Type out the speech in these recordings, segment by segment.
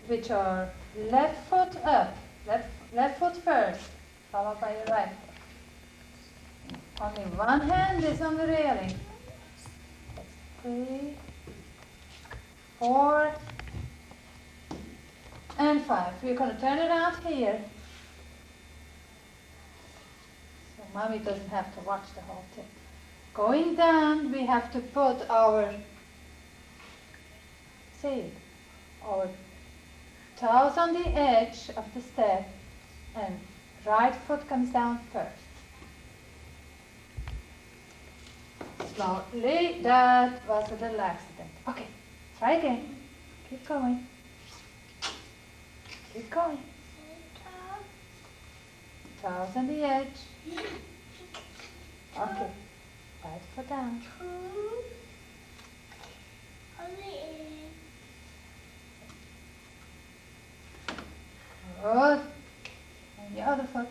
with your left foot up, left foot first, followed by your right foot. Only one hand is on the railing. 3, 4, and 5. We're going to turn it out here. So mommy doesn't have to watch the whole thing. Going down, we have to put our, our toes on the edge of the step, and right foot comes down first. Slowly, that was a little accident. Okay, try again. Keep going. Keep going. Toes on the edge. Okay, right foot down. Good. And the other foot.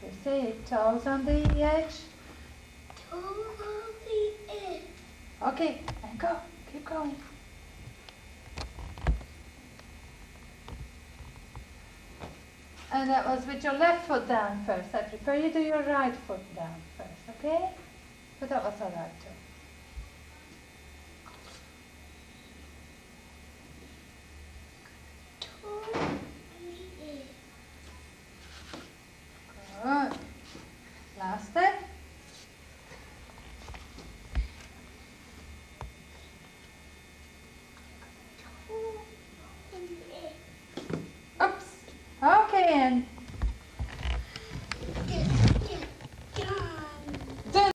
You see, toes on the edge. Toes on the edge. Okay, and go. Keep going. And that was with your left foot down first. I prefer you do your right foot down first, okay? But that was all right too. Toes on the edge. Good. Last step. Toes on the edge. Oops. Okay, and